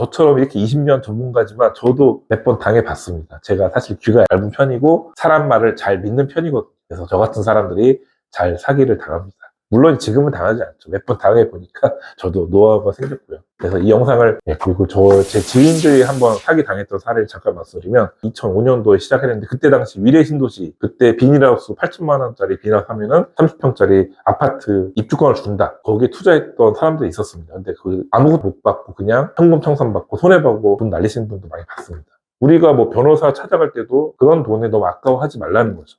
저처럼 이렇게 20년 전문가지만 저도 몇 번 당해봤습니다. 제가 사실 귀가 얇은 편이고 사람 말을 잘 믿는 편이거든요. 그래서 저 같은 사람들이 잘 사기를 당합니다. 물론 지금은 당하지 않죠. 몇 번 당해보니까 저도 노하우가 생겼고요. 그래서 이 영상을, 그리고 제 지인들이 한번 사기 당했던 사례를 잠깐 말씀드리면 2005년도에 시작했는데 그때 당시 위례신도시, 그때 비닐하우스 8천만 원짜리 비닐하우스 하면은 30평짜리 아파트 입주권을 준다. 거기에 투자했던 사람들이 있었습니다. 근데 아무것도 못 받고 그냥 현금 청산받고 손해보고 돈 날리시는 분도 많이 봤습니다. 우리가 뭐 변호사 찾아갈 때도 그런 돈에 너무 아까워하지 말라는 거죠.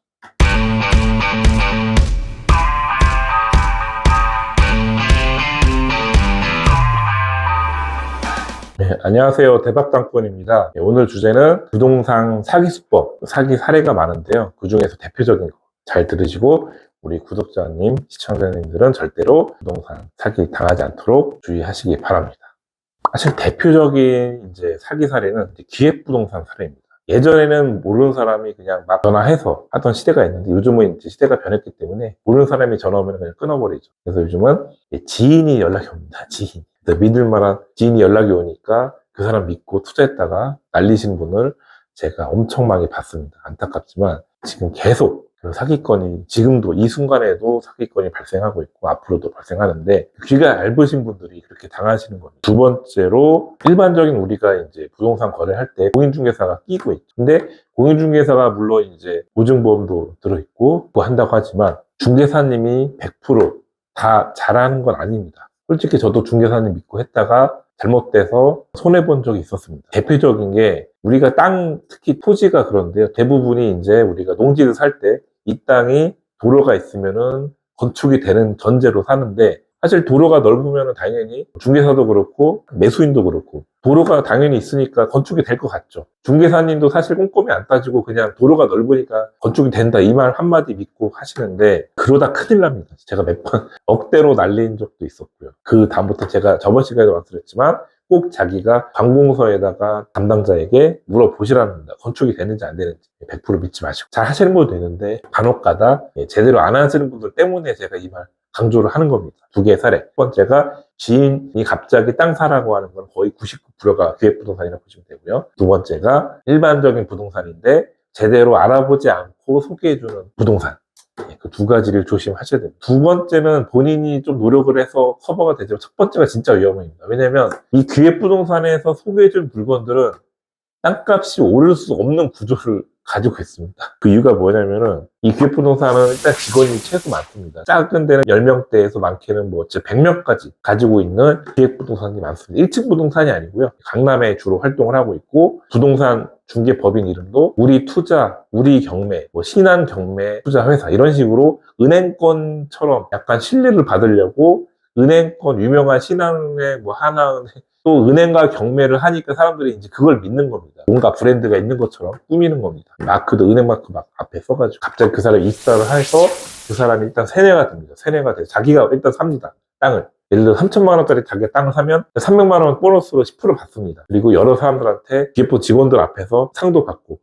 네, 안녕하세요. 대박당권입니다. 오늘 주제는 부동산 사기 수법, 사기 사례가 많은데요. 그 중에서 대표적인 거 잘 들으시고 우리 구독자님, 시청자님들은 절대로 부동산 사기 당하지 않도록 주의하시기 바랍니다. 사실 대표적인 사기 사례는 기획부동산 사례입니다. 예전에는 모르는 사람이 그냥 막 전화해서 하던 시대가 있는데 요즘은 시대가 변했기 때문에 모르는 사람이 전화 오면 그냥 끊어버리죠. 그래서 요즘은 지인이 연락이 옵니다. 지인. 믿을만한 지인이 연락이 오니까 그 사람 믿고 투자했다가 날리신 분을 제가 엄청 많이 봤습니다. 안타깝지만 지금 계속 사기건이, 지금도 이 순간에도 사기건이 발생하고 있고 앞으로도 발생하는데 귀가 얇으신 분들이 그렇게 당하시는 겁니다. 두 번째로 일반적인 우리가 부동산 거래할 때 공인중개사가 끼고 있죠. 근데 공인중개사가 물론 보증보험도 들어있고 그거 한다고 하지만 중개사님이 100% 다 잘하는 건 아닙니다. 솔직히 저도 중개사님 믿고 했다가 잘못돼서 손해본 적이 있었습니다. 대표적인 게 우리가 땅, 특히 토지가 그런데요. 대부분이 우리가 농지를 살 때 이 땅이 도로가 있으면은 건축이 되는 전제로 사는데 사실 도로가 넓으면은 당연히 중개사도 그렇고 매수인도 그렇고 도로가 당연히 있으니까 건축이 될 것 같죠. 중개사님도 사실 꼼꼼히 안 따지고 그냥 도로가 넓으니까 건축이 된다 이 말 한마디 믿고 하시는데 그러다 큰일 납니다. 제가 몇 번 억대로 날린 적도 있었고요. 그 다음부터 제가 저번 시간에도 말씀드렸지만 꼭 자기가 관공서에다가 담당자에게 물어보시라는 겁니다. 건축이 되는지 안 되는지 100% 믿지 마시고. 잘 하시는 분도 되는데 간혹가다 제대로 안 하시는 분들 때문에 제가 이 말 강조를 하는 겁니다. 두 개의 사례. 첫 번째가 지인이 갑자기 땅 사라고 하는 건 거의 99%가 기획부동산이라고 보시면 되고요. 두 번째가 일반적인 부동산인데 제대로 알아보지 않고 소개해주는 부동산. 그 두 가지를 조심하셔야 됩니다. 두 번째는 본인이 좀 노력을 해서 커버가 되지만 첫 번째가 진짜 위험합니다. 왜냐면 이 기획부동산에서 소개해준 물건들은 땅값이 오를 수 없는 구조를 가지고 있습니다. 그 이유가 뭐냐면은 이 기획부동산은 일단 직원이 최소 많습니다. 작은 데는 10명대에서 많게는 100명까지 가지고 있는 기획부동산이 많습니다. 1층 부동산이 아니고요. 강남에 주로 활동을 하고 있고 부동산 중개법인 이름도 우리 투자, 우리 경매, 신한 경매 투자회사 이런 식으로 은행권처럼 약간 신뢰를 받으려고 은행권 유명한 신한은행, 하나은행 또 은행과 경매를 하니까 사람들이 그걸 믿는 겁니다. 뭔가 브랜드가 있는 것처럼 꾸미는 겁니다. 마크도 은행 마크 막 앞에 써가지고 갑자기 그 사람이 입사를 해서 그 사람이 일단 세뇌가 됩니다. 세뇌가 돼서 자기가 일단 삽니다. 땅을. 예를 들어 3천만 원짜리 자기가 땅을 사면 300만 원 보너스로 10% 받습니다. 그리고 여러 사람들한테 기획부 직원들 앞에서 상도 받고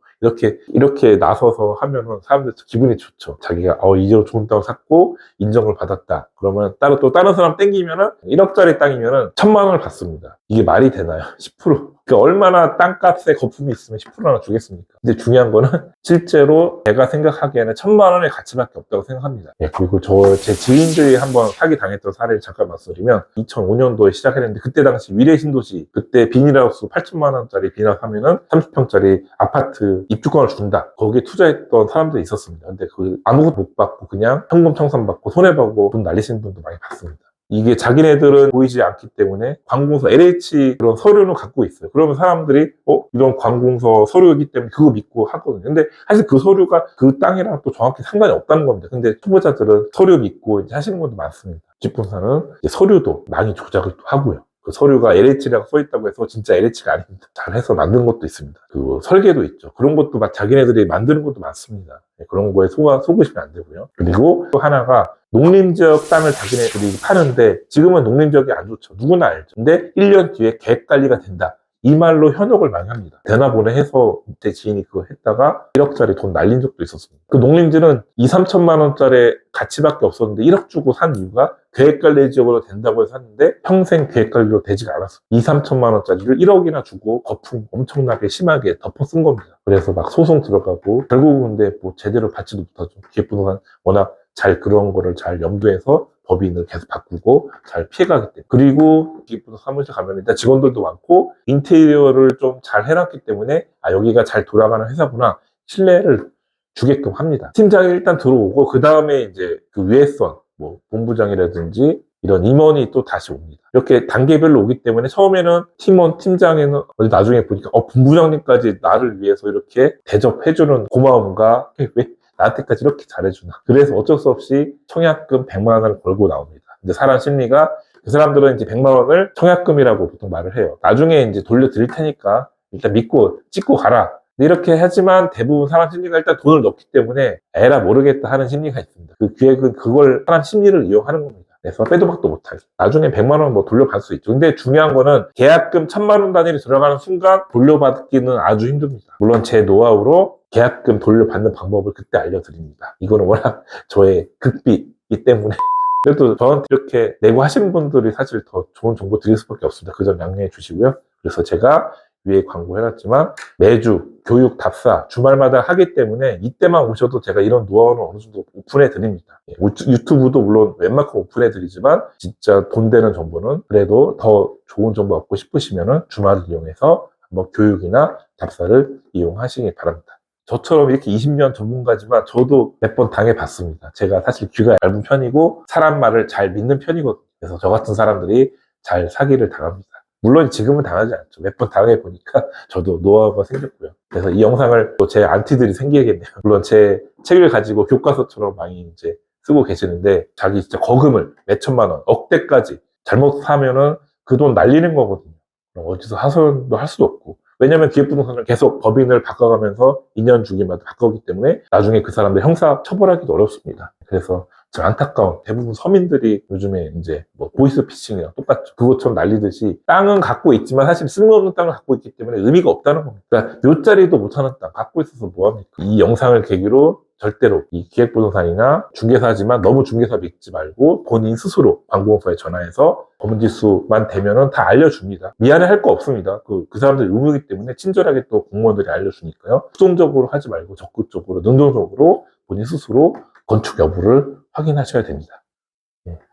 이렇게 나서서 하면은 사람들 기분이 좋죠. 자기가 이대로 좋은 땅을 샀고 인정을 받았다. 그러면 또 다른 사람 땡기면은 1억짜리 땅이면은 1,000만 원을 받습니다. 이게 말이 되나요? 10%. 그러니까 얼마나 땅값에 거품이 있으면 10%나 주겠습니까? 근데 중요한 거는 실제로 제가 생각하기에는 1,000만 원의 가치밖에 없다고 생각합니다. 그리고 제 지인들이 한번 사기 당했던 사례를 잠깐 말씀드리면 2005년도에 시작했는데 그때 당시 위례신도시, 그때 비닐하우스 8천만 원짜리 비닐하우스 하면은 30평짜리 아파트 입주권을 준다. 거기에 투자했던 사람들이 있었습니다. 근데 아무것도 못 받고 그냥 현금 청산받고 손해보고 돈 날리시는 분도 많이 봤습니다. 이게 자기네들은 보이지 않기 때문에 관공서 LH 그런 서류는 갖고 있어요. 그러면 사람들이 이런 관공서 서류이기 때문에 그거 믿고 하거든요. 근데 사실 그 서류가 그 땅이랑 또 정확히 상관이 없다는 겁니다. 근데 초보자들은 서류 믿고 하시는 분도 많습니다. 집부동산은 서류도 많이 조작을 또 하고요. 그 서류가 LH라고 써있다고 해서 진짜 LH가 아닙니다. 잘해서 만든 것도 있습니다. 그 설계도 있죠. 그런 것도 막 자기네들이 만드는 것도 많습니다. 그런 거에 속으시면 안 되고요. 그리고 또 하나가 농림지역 땅을 자기네들이 파는데 지금은 농림지역이 안 좋죠. 누구나 알죠. 근데 1년 뒤에 계획 관리가 된다. 이 말로 현혹을 많이 합니다. 되나보네 해서 제 지인이 그거 했다가 1억짜리 돈 날린 적도 있었습니다. 그 농림지는 2, 3천만 원짜리 가치밖에 없었는데 1억 주고 산 이유가 계획관리 지역으로 된다고 해서 샀는데 평생 계획관리로 되지가 않았어. 2, 3천만 원짜리를 1억이나 주고 거품 엄청나게 심하게 덮어 쓴 겁니다. 그래서 막 소송 들어가고 결국은 근데 뭐 제대로 받지도 못하죠. 기획부동산 워낙 잘 그런 거를 잘 염두해서 법인을 계속 바꾸고 잘 피해가기 때문에. 그리고 기획부동산 사무실 가면 일단 직원들도 많고 인테리어를 좀 잘 해놨기 때문에 아 여기가 잘 돌아가는 회사구나 신뢰를 주게끔 합니다. 팀장이 일단 들어오고 그 다음에 이제 그 위에선 뭐 본부장이라든지 이런 임원이 또 다시 옵니다. 이렇게 단계별로 오기 때문에 처음에는 팀원, 팀장에는 나중에 보니까 본부장님까지 나를 위해서 이렇게 대접해주는 고마움과 왜 나한테까지 이렇게 잘해주나. 그래서 어쩔 수 없이 청약금 100만 원을 걸고 나옵니다. 이제 사람 심리가 그 사람들은 이제 100만 원을 청약금이라고 보통 말을 해요. 나중에 이제 돌려드릴 테니까 일단 믿고 찍고 가라. 이렇게 하지만 대부분 사람 심리가 일단 돈을 넣기 때문에 에라 모르겠다 하는 심리가 있습니다. 그 기획은 그걸 사람 심리를 이용하는 겁니다. 그래서 빼도 박도 못하게. 나중에 100만 원 뭐 돌려받을 수 있죠. 근데 중요한 거는 계약금 1000만 원 단위로 들어가는 순간 돌려받기는 아주 힘듭니다. 물론 제 노하우로 계약금 돌려받는 방법을 그때 알려드립니다. 이거는 워낙 저의 극비이기 때문에. 그래도 저한테 이렇게 내고 하시는 분들이 사실 더 좋은 정보 드릴 수밖에 없습니다. 그 점 양해해 주시고요. 그래서 제가 위에 광고해놨지만 매주 교육 답사 주말마다 하기 때문에 이때만 오셔도 제가 이런 노하우는 어느 정도 오픈해 드립니다. 유튜브도 물론 웬만큼 오픈해 드리지만 진짜 돈 되는 정보는 그래도 더 좋은 정보 얻고 싶으시면은 주말을 이용해서 한번 교육이나 답사를 이용하시기 바랍니다. 저처럼 이렇게 20년 전문가지만 저도 몇 번 당해봤습니다. 제가 사실 귀가 얇은 편이고 사람 말을 잘 믿는 편이거든요. 그래서 저 같은 사람들이 잘 사기를 당합니다. 물론 지금은 당하지 않죠. 몇 번 당해보니까 저도 노하우가 생겼고요. 그래서 이 영상을 또 제 안티들이 생기겠네요. 물론 제 책을 가지고 교과서처럼 많이 이제 쓰고 계시는데 자기 진짜 거금을 몇 천만 원, 억대까지 잘못 사면은 그 돈 날리는 거거든요. 어디서 하소연도 할 수도 없고. 왜냐면 기획부동산을 계속 법인을 바꿔가면서 2년 주기마다 바꾸기 때문에 나중에 그 사람들 형사 처벌하기도 어렵습니다. 그래서 좀 안타까운 대부분 서민들이 요즘에 이제 뭐 보이스피싱이랑 똑같죠. 그것처럼 날리듯이 땅은 갖고 있지만 사실 쓸모없는 땅을 갖고 있기 때문에 의미가 없다는 겁니다. 그러니까 묘자리도 못하는 땅 갖고 있어서 뭐합니까? 이 영상을 계기로 절대로 이 기획부동산이나 중개사지만 너무 중개사 믿지 말고 본인 스스로 관공서에 전화해서 법인지수만 되면은 다 알려줍니다. 미안해 할 거 없습니다. 그 사람들 의무이기 때문에 친절하게 또 공무원들이 알려주니까요. 수동적으로 하지 말고 적극적으로 능동적으로 본인 스스로 건축 여부를 확인하셔야 됩니다.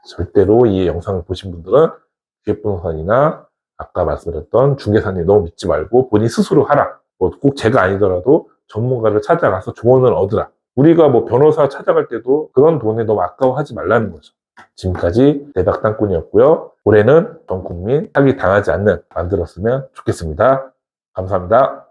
절대로 이 영상을 보신 분들은 기획부동산이나 아까 말씀드렸던 중개사님 너무 믿지 말고 본인 스스로 하라. 뭐 꼭 제가 아니더라도 전문가를 찾아가서 조언을 얻으라. 우리가 뭐 변호사 찾아갈 때도 그런 돈에 너무 아까워하지 말라는 거죠. 지금까지 대박땅꾼이었고요. 올해는 전 국민 사기 당하지 않는 만들었으면 좋겠습니다. 감사합니다.